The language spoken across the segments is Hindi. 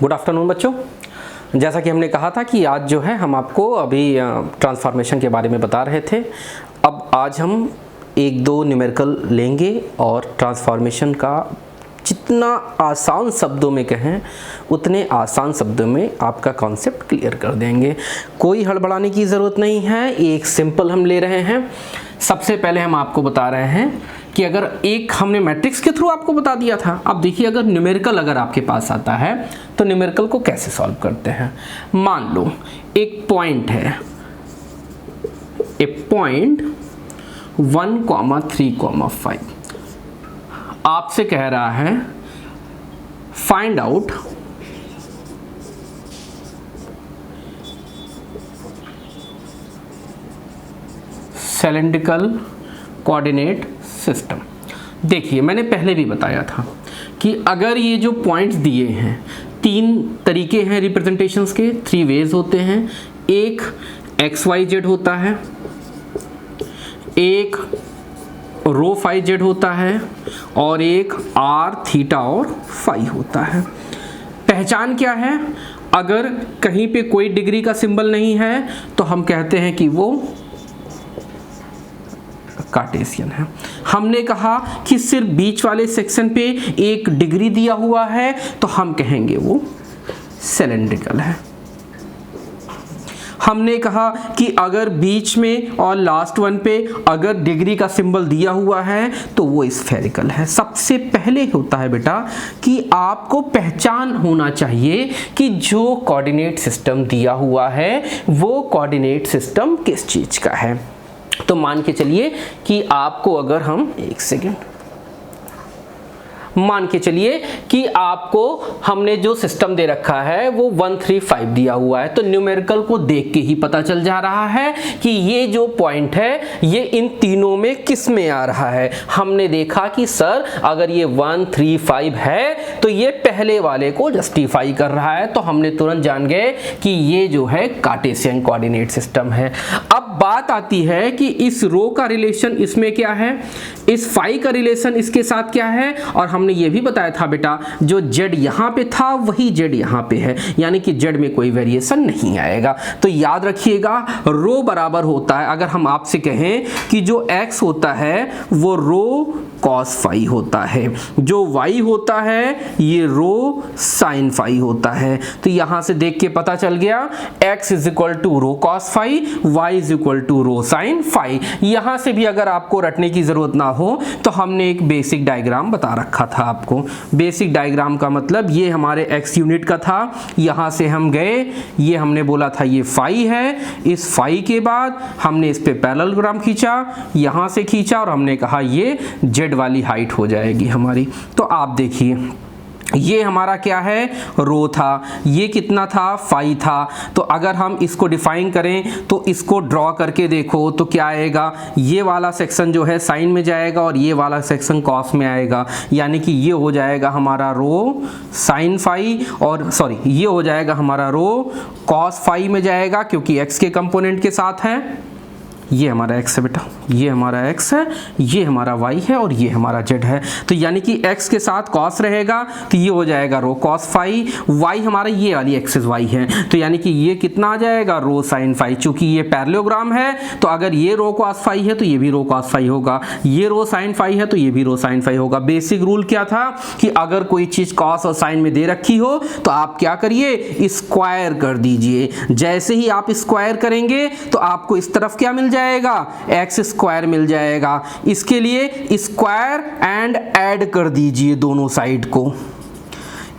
गुड आफ्टरनून बच्चों। जैसा कि हमने कहा था कि आज जो है हम आपको अभी ट्रांसफॉर्मेशन के बारे में बता रहे थे। अब आज हम एक दो न्यूमेरिकल लेंगे और ट्रांसफॉर्मेशन का जितना आसान शब्दों में कहें उतने आसान शब्दों में आपका कॉन्सेप्ट क्लियर कर देंगे। कोई हड़बड़ाने की ज़रूरत नहीं है, एक सिंपल हम ले रहे हैं। सबसे पहले हम आपको बता रहे हैं कि अगर एक हमने मैट्रिक्स के थ्रू आपको बता दिया था, अब देखिए अगर न्यूमेरिकल अगर आपके पास आता है तो न्यूमेरिकल को कैसे सॉल्व करते हैं। मान लो एक पॉइंट है, ए पॉइंट 1, 3, 5 आपसे कह रहा है find out cylindrical coordinate system. देखिए मैंने पहले भी बताया था कि अगर ये जो पॉइंट्स दिए हैं, तीन तरीके हैं रिप्रेजेंटेशंस के, 3 वेज होते हैं। एक XYZ होता है, एक रो फाई जेड होता है और एक R, थीटा और फाई होता है। पहचान क्या है? अगर कहीं पे कोई डिग्री का सिंबल नहीं है तो हम कहते हैं कि वो कार्टेशियन है। हमने कहा कि सिर्फ बीच वाले सेक्शन पे एक डिग्री दिया हुआ है तो हम कहेंगे वो सिलेंड्रिकल है। हमने कहा कि अगर बीच में और लास्ट वन पे अगर डिग्री का सिंबल दिया हुआ है तो वो स्फेरिकल है। सबसे पहले होता है बेटा कि आपको पहचान होना चाहिए कि जो कोऑर्डिनेट सिस्टम दिया हुआ है वो कोऑर्डिनेट सिस्टम किस चीज का है। तो मान के चलिए कि आपको अगर हम एक सेकेंड मान के चलिए कि आपको हमने जो सिस्टम दे रखा है वो 1, 3, 5 दिया हुआ है, तो न्यूमेरिकल को देख के ही पता चल जा रहा है कि ये जो पॉइंट है ये इन तीनों में किस में आ रहा है। हमने देखा कि सर अगर ये 1, 3, 5 है तो ये पहले वाले को जस्टिफाई कर रहा है, तो हमने तुरंत जान गए कि ये जो है कार्टेशियन कोऑर्डिनेट सिस्टम है। अब बात आती है कि इस रो का रिलेशन इसमें क्या है, इस फाई का रिलेशन इसके साथ क्या है, और हमने ये भी बताया था बेटा जो z यहाँ पे था वही z यहाँ पे है, यानी कि z में कोई वेरिएशन नहीं आएगा। तो याद रखिएगा रो बराबर होता है, अगर हम आपसे कहें कि जो x होता है वो रो cos फाई होता है, जो y होता है ये रो sin फाई होता है। तो यहाँ से देख के पता चल गया x is equal to rho cos phi, y is equal to rho sin phi. यहाँ से भी अगर आपको रटने की जरूरत ना हो तो हमने एक बेसिक डायग्राम बता रखा था आपको। बेसिक डायग्राम का मतलब ये हमारे x यूनिट का था, यहाँ से हम गए, ये हमने बोला था ये फाई है, इस फाई के बाद हमने इस पे पैरेललोग्राम खींचा, यहाँ से खींचा और हमने कहा ये z वाली हाइट हो जाएगी हमारी। तो आप देखिए ये हमारा क्या है, रो था, ये कितना था, फाई था। तो अगर हम इसको डिफाइन करें तो इसको ड्रॉ करके देखो तो क्या आएगा, ये वाला सेक्शन जो है साइन में जाएगा और ये वाला सेक्शन कॉस में आएगा, यानी कि ये हो जाएगा हमारा रो साइन फाई, और सॉरी ये हो जाएगा हमारा रो कॉस फाई में जाएगा क्योंकि x के कंपोनेंट के साथ है। ये हमारा x है बेटा, ये हमारा x है, ये हमारा y है और ये हमारा z है। तो यानी कि x के साथ cos रहेगा तो ये हो जाएगा रो cos फाई, y हमारा ये वाली एक्सिस y है, तो यानी कि ये कितना आ जाएगा रो sin फाई। चूंकि ये पैरेललोग्राम है तो अगर ये रो cos फाई है तो ये भी रो cos फाई होगा, ये रो sin फाई है तो ये भी रो sin फाई होगा। बेसिक रूल क्या था कि अगर कोई चीज cos और sin में दे रखी हो तो आप क्या करिए, स्क्वायर कर दीजिए। जैसे ही आप स्क्वायर करेंगे तो आपको इस तरफ क्या मिल जाएगा, एक्स स्क्वायर मिल जाएगा। इसके लिए स्क्वायर एंड ऐड कर दीजिए दोनों साइड को,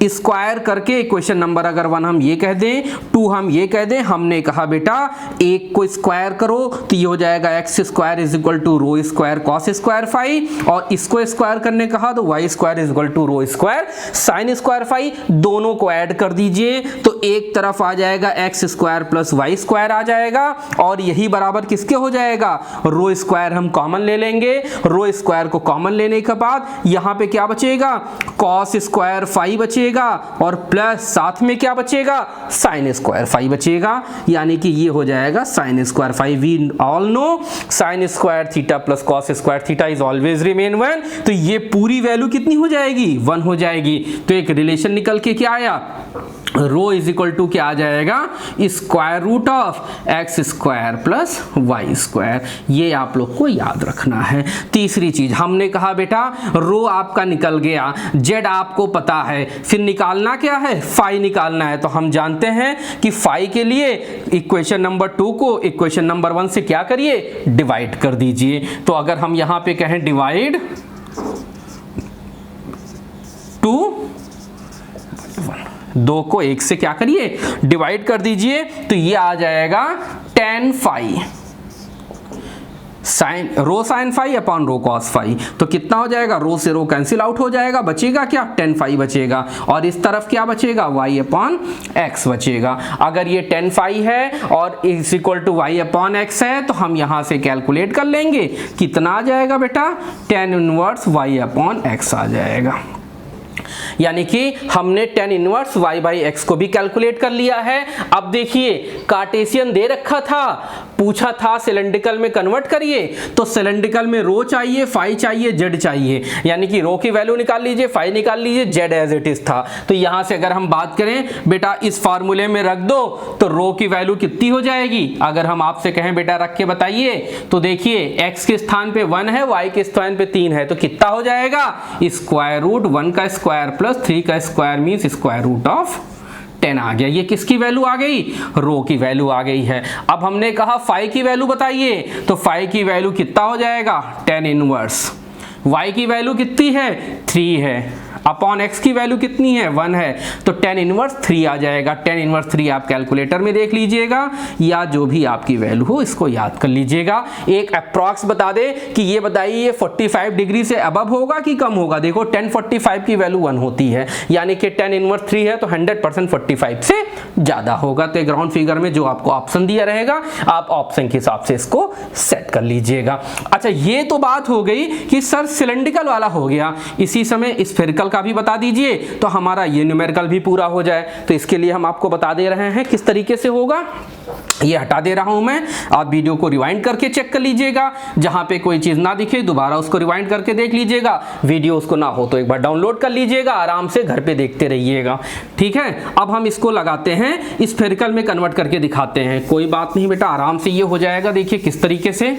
स्क्वायर करके इक्वेशन नंबर अगर 1 हम ये कह दें, 2 हम ये कह दें। हमने कहा बेटा एक को स्क्वायर करो तो ये हो जाएगा x square is equal to rho square cos square phi, और इसको स्क्वायर करने कहा तो y square is equal to rho square sine square phi. दोनों को ऐड कर दीजिए तो एक तरफ आ जाएगा x square plus y square आ जाएगा, और यही बराबर किसके हो जाएगा, रो स्क्वायर हम कॉमन ले लेंगे। रो स्क्वायर को कॉमन लेने के बाद यहाँ पे क्या बचेगा, कॉस स्क्वायर फाई बचेगा, बचेगा और प्लस साथ में क्या बचेगा, साइन स्क्वायर फाई बचेगा, यानी कि ये हो जाएगा sine square phi. We all know sine square theta plus cos square theta is always remain 1, तो ये पूरी वैल्यू कितनी हो जाएगी, 1 हो जाएगी। तो एक रिलेशन निकल के क्या आया, रो इज इक्वल टू क्या आ जाएगा, square root of x square plus y square. ये आप लोग को याद रखना है। तीसरी चीज हमने कहा बेटा रो आपका निकल गया, जेड आपको पता है, फिर निकालना क्या है, फाई निकालना है। तो हम जानते हैं कि फाई के लिए इक्वेशन नंबर 2 को इक्वेशन नंबर 1 से क्या करिए, डिवाइड कर दीजिए। तो अगर हम यहां पे कहें डिवाइड 2 को 1 से क्या करिए, डिवाइड कर दीजिए, तो ये आ जाएगा tan phi sine rho sine phi upon rho cos phi. तो कितना हो जाएगा, रो से रो कैंसिल आउट हो जाएगा, बचेगा क्या, tan फाई बचेगा, और इस तरफ क्या बचेगा, y अपॉन एक्स बचेगा। अगर ये tan फाई है और is equal to y upon x है तो हम यहां से कैलकुलेट कर लेंगे, कितना आ जाएगा बेटा, tan inverse y upon x आ जाएगा। यानी कि हमने tan inverse y by x को भी कैलकुलेट कर लिया है। अब देखिए कार्टेशियन दे रखा था, पूछा था सिलेंड्रिकल में कन्वर्ट करिए, तो सिलेंड्रिकल में रो चाहिए, फाई चाहिए, जेड चाहिए, यानी कि रो की वैल्यू निकाल लीजिए, फाई निकाल लीजिए, जेड एज इट इज था। तो यहां से अगर हम बात करें बेटा इस फार्मूले में रख दो तो रो की वैल्यू कितनी हो जाएगी, अगर हम आपसे कहें बेटा रख के बताइए, तो देखिए x के स्थान पे 1 है, y के स्थान पे 3 है, तो कितना हो जाएगा, स्क्वायर रूट 1 का स्क्वायर प्लस 3 का square means square root of 10 आ गया। ये किसकी वैल्यू आ गई, रो की वैल्यू आ गई है। अब हमने कहा फाई की वैल्यू बताइए, तो फाई की वैल्यू कितना हो जाएगा, tan इनवर्स, y की वैल्यू कितनी है, 3 है, अपॉन x की वैल्यू कितनी है, 1 है, तो tan इनवर्स 3 आ जाएगा। tan इनवर्स 3 आप कैलकुलेटर में देख लीजिएगा या जो भी आपकी वैल्यू हो इसको याद कर लीजिएगा। एक अप्रॉक्स बता दे कि ये बताइए ये 45 डिग्री से अबव होगा कि कम होगा। देखो tan 45 की वैल्यू 1 होती है, यानी कि tan इनवर्स 3 है तो 100% 45 से ज्यादा होगा। तो एक राउंड फिगर में जो आपको ऑप्शन दिया रहेगा आप ऑप्शन के हिसाब से इसको सेट कर लीजिएगा। अच्छा ये तो बात हो गई कि सर सिलेंड्रिकल वाला हो गया, इसी समय स्फेरिकल का भी बता दीजिए तो हमारा ये न्यूमेरिकल भी पूरा हो जाए। तो इसके लिए हम आपको बता दे रहे हैं किस तरीके से होगा, ये हटा दे रहा हूं मैं, आप वीडियो को रिवाइंड करके चेक कर लीजिएगा, जहां पे कोई चीज ना दिखे दोबारा उसको रिवाइंड करके देख लीजिएगा, वीडियो उसको ना हो तो एक बार डाउनलोड कर लीजिएगा, आराम से घर पे देखते रहिएगा, ठीक है। अब हम इसको लगाते हैं स्फेरिकल में कन्वर्ट करके दिखाते हैं, कोई बात नहीं बेटा आराम से ये हो जाएगा। देखिए किस तरीके से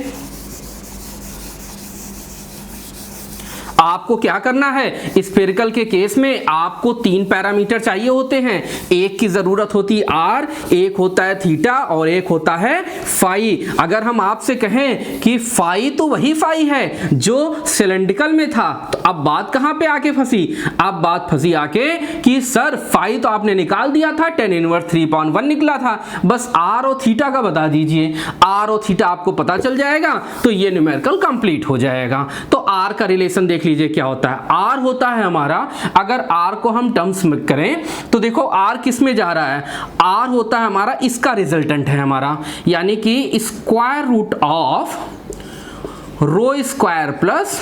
आपको क्या करना है, स्फेरिकल के केस में आपको 3 पैरामीटर चाहिए होते हैं, एक की जरूरत होती है आर, एक होता है थीटा और एक होता है फाई। अगर हम आपसे कहें कि फाई तो वही फाई है जो सिलेंड्रिकल में था, तो अब बात कहां पे आके फंसी, अब बात फंसी आके कि सर फाई तो आपने निकाल दिया था, tan इनवर्स 3/1 निकला था, बस आर और थीटा का बता दीजिए, आर और थीटा आपको पता चल जाएगा तो ये न्यूमेरिकल कंप्लीट हो जाएगा। तो आर का रिलेशन देख लीजिए क्या होता है, आर होता है हमारा, अगर आर को हम टर्म्स में करें तो देखो आर किस में जा रहा है, आर होता है हमारा इसका रिजल्टेंट है हमारा, यानी कि square root of rho square plus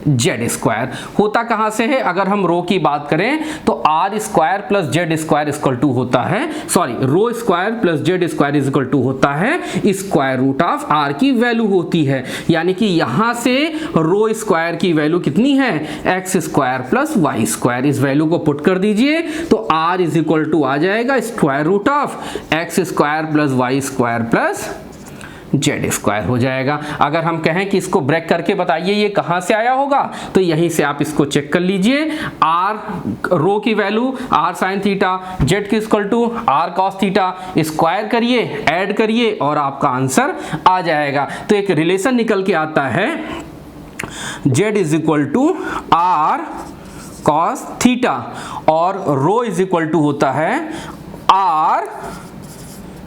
z square. होता कहां से है, अगर हम रो की बात करें तो r square plus z square equal to होता है, sorry rho square plus z square equal to होता है स्क्वायर रूट ऑफ आर की वैल्यू होती है, यानी कि यहां से रो स्क्वायर की वैल्यू कितनी है, x square plus y square. इस वैल्यू को पुट कर दीजिए तो आर इज इक्वल टू आ जाएगा square root of x square plus y square plus z square हो जाएगा। अगर हम कहें कि इसको ब्रेक करके बताइए ये कहां से आया होगा, तो यहीं से आप इसको चेक कर लीजिए, आर रो की value r sine theta, z की equal to r cos theta, square करिए ऐड करिए और आपका आंसर आ जाएगा। तो एक रिलेशन निकल के आता है z is equal to r cos theta और रो इज इक्वल टू होता है आर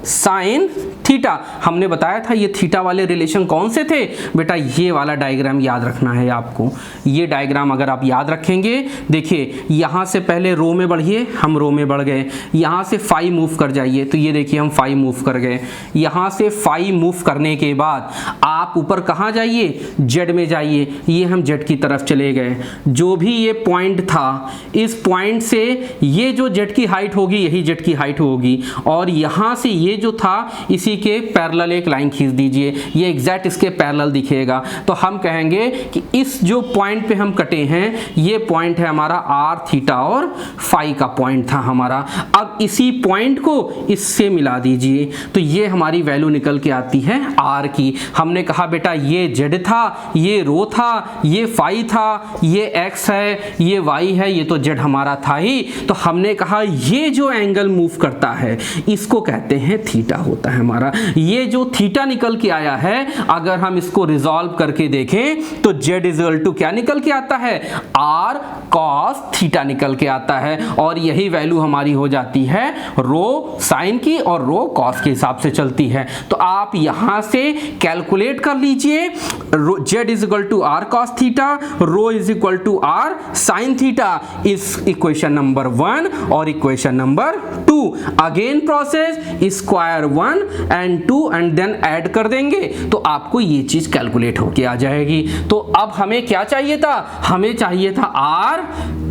साइन थीटा। हमने बताया था ये थीटा वाले रिलेशन कौन से थे बेटा, ये वाला डायग्राम याद रखना है आपको। ये डायग्राम अगर आप याद रखेंगे, देखिए यहाँ से पहले रो में बढ़िए, हम रो में बढ़ गए, यहाँ से फाई मूव कर जाइए, तो ये देखिए हम फाई मूव कर गए। यहाँ से फाई मूव करने के बाद आप ऊपर कहाँ जाइए, जेड में जाइए, ये हम जेड की तरफ चले गए। जो भी ये पॉइंट था, इस पॉइंट से ये जो जेड की हाइट होगी यही जेड की हाइट होगी, और यहाँ से ये जो था इसी के पैरेलल एक लाइन खींच दीजिए, ये एग्जैक्ट इसके पैरेलल दिखेगा। तो हम कहेंगे कि इस जो पॉइंट पे हम कटे हैं, ये पॉइंट है हमारा आर थीटा और फाई का पॉइंट था हमारा। अब इसी पॉइंट को इससे मिला दीजिए, तो ये हमारी वैल्यू निकल के आती है आर की। हमने कहा बेटा ये जेड था, ये रो था, ये फाई था, ये एक्स है, ये वाई है, ये तो जेड हमारा था ही। तो हमने कहा ये जो एंगल मूव करता है इसको कहते हैं थीटा होता है हमारा। ये जो थीटा निकल के आया है, अगर हम इसको रिजॉल्व करके देखें तो z इक्वल टू क्या निकल के आता है, r cos थीटा निकल के आता है। और यही वैल्यू हमारी हो जाती है रो साइन की और रो कॉस के हिसाब से चलती है। तो आप यहां से कैलकुलेट कर लीजिए, z is equal to r cos theta, rho is equal to r sin theta, इस इक्वेशन नंबर 1 और equation number 2। Again process, square 1 and 2 and then add कर देंगे तो आपको ये चीज कैलकुलेट होके आ जाएगी। तो अब हमें क्या चाहिए था, हमें चाहिए था r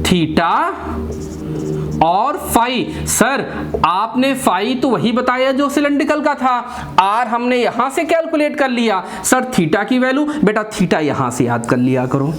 थीटा और फाई। सर आपने फाई तो वही बताया जो सिलेंड्रिकल का था, आर हमने यहां से कैलकुलेट कर लिया। सर थीटा की वैल्यू, बेटा थीटा यहां से याद कर लिया करो,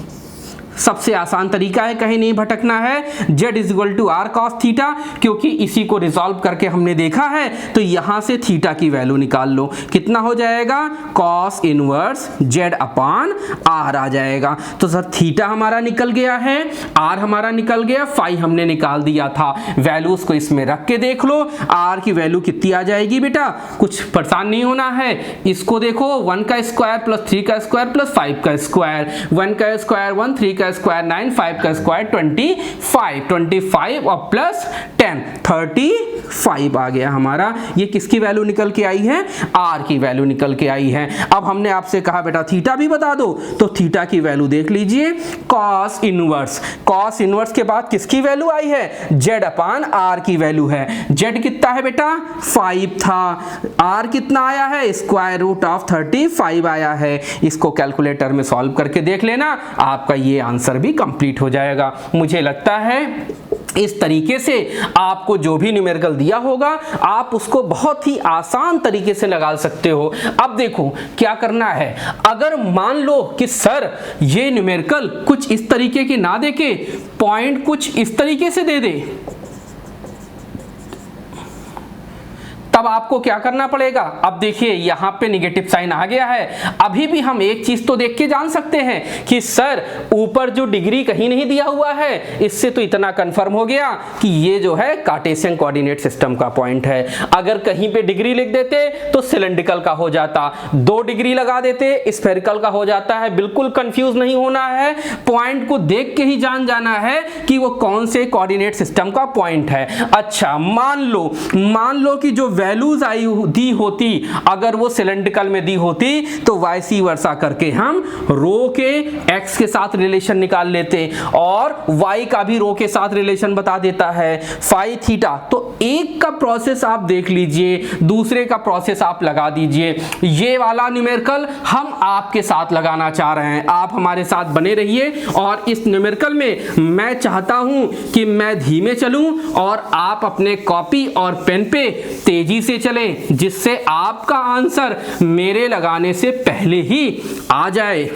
सबसे आसान तरीका है, कहीं नहीं भटकना है। z is equal to r cos theta, क्योंकि इसी को रिजॉल्व करके हमने देखा है, तो यहां से थीटा की वैल्यू निकाल लो। कितना हो जाएगा, cos inverse z upon r आ जाएगा। तो सर थीटा हमारा निकल गया है, आर हमारा निकल गया, फाई हमने निकाल दिया था। वैल्यूज को इसमें रख के देख लो, आर की वैल्यू कितनी आ जाएगी बेटा, कुछ परेशान नहीं होना है। इसको देखो, 1 का स्क्वायर प्लस 3 का स्क्वायर प्लस 5 का स्क्वायर, 1 का स्क्वायर 1, 3 का स्क्वायर 9, 5 का स्क्वायर 25 और प्लस 10 35 आ गया हमारा। ये किसकी वैल्यू निकल के आई है, आर की वैल्यू निकल के आई है। अब हमने आपसे कहा बेटा थीटा भी बता दो, तो थीटा की वैल्यू देख लीजिए, कॉस इनवर्स। कॉस इनवर्स के बाद किसकी वैल्यू आई है, जेड अपान आर की वैल्यू है। जेड कितना है बेटा, 5 था, आर कितना आया है, स्क्वायर रूट ऑफ 35 आया है। इसको कैलकुलेटर में सॉल्व करके देख लेना, आपका ये आंसर भी कंप्लीट हो जाएगा। मुझे लगता है इस तरीके से आपको जो भी न्यूमेरिकल दिया होगा आप उसको बहुत ही आसान तरीके से लगा सकते हो। अब देखो क्या करना है, अगर मान लो कि सर ये न्यूमेरिकल कुछ इस तरीके की ना देके पॉइंट कुछ इस तरीके से दे दे, तब आपको क्या करना पड़ेगा। अब देखिए यहाँ पे निगेटिव साइन आ गया है। अभी भी हम एक चीज तो देख के जान सकते हैं कि सर ऊपर जो डिग्री कहीं नहीं दिया हुआ है, इससे तो इतना कंफर्म हो गया कि ये जो है कार्टेशियन कोऑर्डिनेट सिस्टम का पॉइंट है। अगर कहीं पे डिग्री लिख देते तो सिलेंड्रिकल का हो जाता, 2 डिग्री लगा देते स्फेरिकल का हो जाता है। बिल्कुल कंफ्यूज नहीं होना है, पॉइंट को देख के ही जान जाना है कि वो कौन से कोऑर्डिनेट सिस्टम का पॉइंट है। अच्छा मान लो कि जो वैल्यूज आई दी होती, अगर वो सिलेंड्रिकल में दी होती तो वाइसी वर्सा करके हम रो के एक्स के साथ रिलेशन निकाल लेते और वाई का भी रो के साथ रिलेशन बता देता है, फाई थीटा। तो एक का प्रोसेस आप देख लीजिए, दूसरे का प्रोसेस आप लगा दीजिए। ये वाला न्यूमेरिकल हम आपके साथ लगाना चाह रहे हैं, आप हमारे साथ बने रहिए। और इस न्यूमेरिकल में मैं चाहता हूं कि मैं धीमे चलूं और आप अपने कॉपी और पेन पे तेजी से चलें, जिससे आपका आंसर मेरे लगाने से पहले ही आ जाए।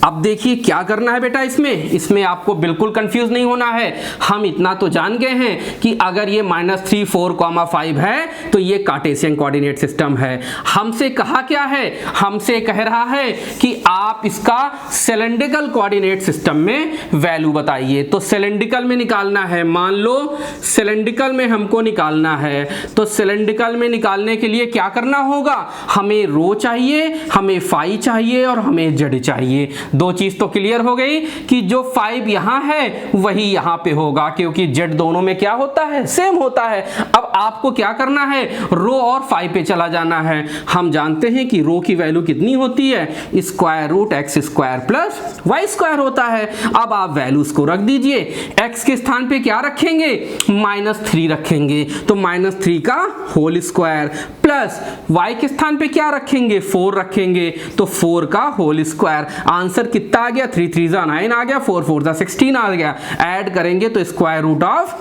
अब देखिए क्या करना है बेटा, इसमें आपको बिल्कुल कंफ्यूज नहीं होना है। हम इतना तो जान गए हैं कि अगर ये -3, 4, 5 है तो ये कार्टेशियन कोऑर्डिनेट सिस्टम है। हमसे कहा क्या है, हमसे कह रहा है कि आप इसका सिलेंड्रिकल कोऑर्डिनेट सिस्टम में वैल्यू बताइए। तो सिलेंड्रिकल में निकालना है, मान लो सिलेंड्रिकल में हमको निकालना है, तो सिलेंड्रिकल में निकालने के लिए क्या करना होगा, हमें रो चाहिए, हमें फाई चाहिए और हमें जेड चाहिए। दो चीज तो क्लियर हो गई कि जो 5 यहां है वही यहां पे होगा, क्योंकि z दोनों में क्या होता है, सेम होता है। अब आपको क्या करना है, रो और 5 पे चला जाना है। हम जानते हैं कि रो की वैल्यू कितनी होती है, square root x square plus y square होता है। अब आप वैल्यूज को रख दीजिए, x के स्थान पे क्या रखेंगे, -3 रखेंगे, तो -3 का होल स्क्वायर प्लस y के स्थान पे क्या रखेंगे, 4 रखेंगे, तो 4 का होल स्क्वायर। आंसर कितना आ गया, 3 3 9 आ गया, 4 4 16 आ गया। ऐड करेंगे तो स्क्वायर रूट ऑफ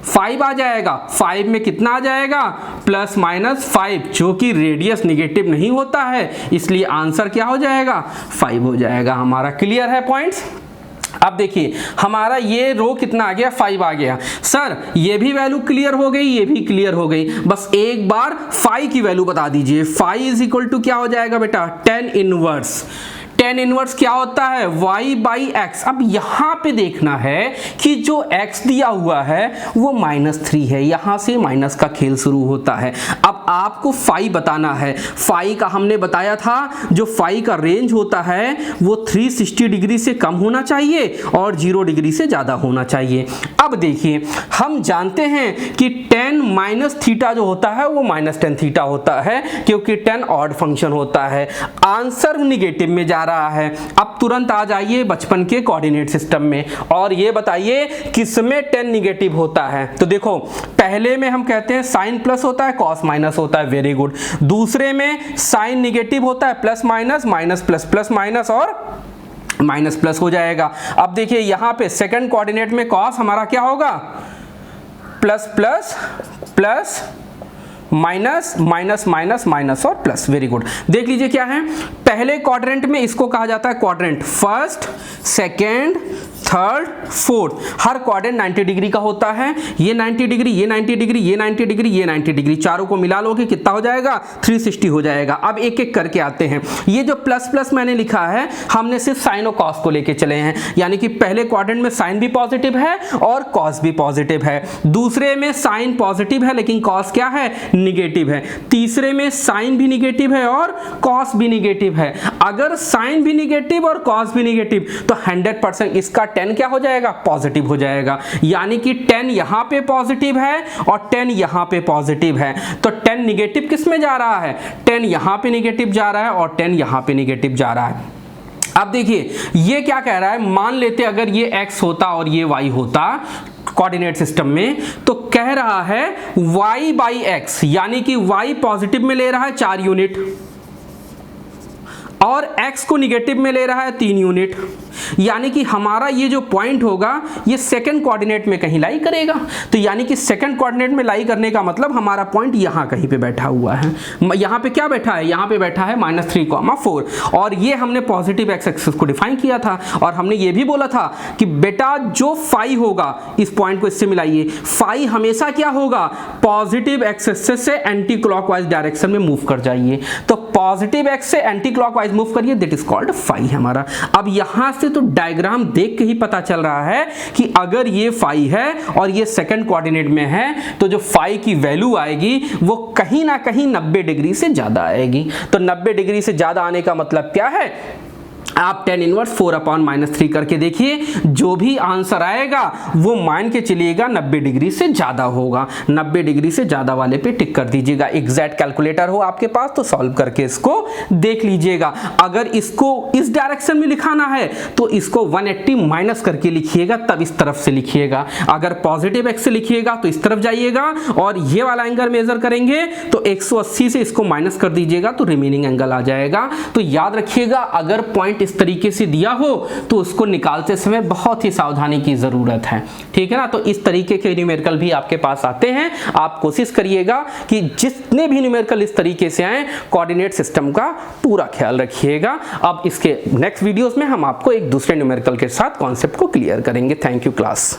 5 आ जाएगा। 5 में कितना आ जाएगा, +-5, जो कि रेडियस निगेटिव नहीं होता है, इसलिए आंसर क्या हो जाएगा, 5 हो जाएगा। हमारा क्लियर है पॉइंट्स। अब देखिए हमारा ये रो कितना आ गया, 5 आ गया। सर ये भी वैल्यू क्लियर हो गई, ये भी क्लियर हो गई, बस एक बार फाई की वैल्यू बता दीजिए। फाई इज इक्वल टू क्या हो जाएगा बेटा, tan इनवर्स। tan इनवर्स क्या होता है, y/x। अब यहां पे देखना है कि जो x दिया हुआ है वो -3 है, यहां से माइनस का खेल शुरू होता है। अब आपको फाई बताना है। फाई का हमने बताया था, जो फाई का रेंज होता है वो 360 डिग्री से कम होना चाहिए और 0 डिग्री से ज्यादा होना चाहिए। अब देखिए हम जानते हैं कि tan -θ जो होता है वो -tan θ होता है, क्योंकि tan ऑड फंक्शन होता है। आंसर निगेटिव में जा रहा है। अब तुरंत आ जाइए बचपन के कोऑर्डिनेट सिस्टम में और ये बताइए किसमें tan निगेटिव होता है। तो देखो पहले में हम कहते हैं साइन प्लस होता है, कॉस माइनस होता है, वेरी गुड। दूसरे में साइन निगेटिव होता है, plus minus, minus plus, plus minus और माइनस प्लस हो जाएगा। अब देखिए यहां पे सेकंड कोऑर्डिनेट में कॉस हमारा क्या होगा, plus plus plus minus minus minus minus और प्लस, वेरी गुड। देख लीजिए क्या है, पहले क्वाड्रेंट में इसको कहा जाता है quadrant, first, second, third, fourth. हर क्वाड्रेंट 90 डिग्री का होता है। ये 90 डिग्री, ये 90 डिग्री, ये 90 डिग्री, ये 90 डिग्री, चारों को मिला लोगे कितना हो जाएगा, 360 हो जाएगा। अब एक एक करके आते हैं। ये जो प्लस प्लस मैंने लिखा है, हमने सिर्फ साइन और कॉस को लेके चले हैं, यानी कि पहले क्वाड्रेंट में साइन भी पॉजिटिव है और कॉस भी पॉजिटिव है। दूसरे में साइन पॉजिटिव है लेकिन कॉस क्या है, निगेटिव है। तीसरे में साइन भी निगेटिव है और कॉस भी निगेटिव है। अगर साइन भी निगेटिव और कॉस भी निगेटिव तो 100% इसका tan क्या हो जाएगा, पॉजिटिव हो जाएगा। यानी कि tan यहां पे पॉजिटिव है और tan यहां पे पॉजिटिव है, तो tan निगेटिव किस में जा रहा है, tan यहां पे निगेटिव जा रहा है और tan यहां पे निगेटिव जा रहा है। अब देखिए ये क्या कह रहा है, मान लेते अगर ये x होता और ये y होता कोऑर्डिनेट सिस्टम में, तो कह रहा है y/x, यानी कि y पॉजिटिव में ले रहा है 4 यूनिट और x को निगेटिव में ले रहा है 3 यूनिट, यानी कि हमारा ये जो पॉइंट होगा ये सेकंड कोऑर्डिनेट में कहीं लाई करेगा। तो यानी कि सेकंड कोऑर्डिनेट में लाई करने का मतलब हमारा पॉइंट यहाँ कहीं पे बैठा हुआ है। यहाँ पे क्या बैठा है, यहाँ पे बैठा है -3,4, और ये हमने पॉजिटिव एक्स एक्सिस को डिफाइन किया था। और हमने ये भी बोला था कि बेटा जो फाई होगा, इस पॉइंट को इससे मिलाइए, फाई हमेशा क्या होगा, पॉजिटिव एक्स एक्सिस से एंटी क्लॉकवाइज डायरेक्शन में मूव कर जाइए। तो पॉजिटिव एक्स से एंटी क्लॉकवाइज मूव करिए, दैट इज कॉल्ड फाई हमारा। अब यहां से तो डायग्राम देख के ही पता चल रहा है कि अगर ये फाई है और ये सेकंड कोऑर्डिनेट में है, तो जो फाई की वैल्यू आएगी वो कहीं ना कहीं 90 डिग्री से ज्यादा आएगी। तो 90 डिग्री से ज्यादा आने का मतलब क्या है, आप tan इनवर्स 4/-3 करके देखिए, जो भी आंसर आएगा वो मान के चलिएगा 90 डिग्री से ज्यादा होगा। 90 डिग्री से ज्यादा वाले पे टिक कर दीजिएगा। एग्जैक्ट कैलकुलेटर हो आपके पास तो सॉल्व करके इसको देख लीजिएगा। अगर इसको इस डायरेक्शन में लिखाना है तो इसको 180 माइनस करके लिखिएगा, तब इस तरफ से लिखिएगा। अगर पॉजिटिव एक्स से लिखिएगा तो इस तरफ जाइएगा और ये वाला एंगल मेजर करेंगे तो 180 से इसको माइनस कर दीजिएगा तो रिमेनिंग एंगल आ जाएगा। तो याद रखिएगा, अगर पॉइंट इस तरीके से दिया हो तो उसको निकालते समय बहुत ही सावधानी की जरूरत है, ठीक है ना। तो इस तरीके के न्यूमेरिकल भी आपके पास आते हैं। आप कोशिश करिएगा कि जितने भी न्यूमेरिकल इस तरीके से आए, कोऑर्डिनेट सिस्टम का पूरा ख्याल रखिएगा। अब इसके नेक्स्ट वीडियोस में हम आपको एक दूसरे न्यूमेरिकल के साथ कॉन्सेप्ट को क्लियर करेंगे। Thank you class.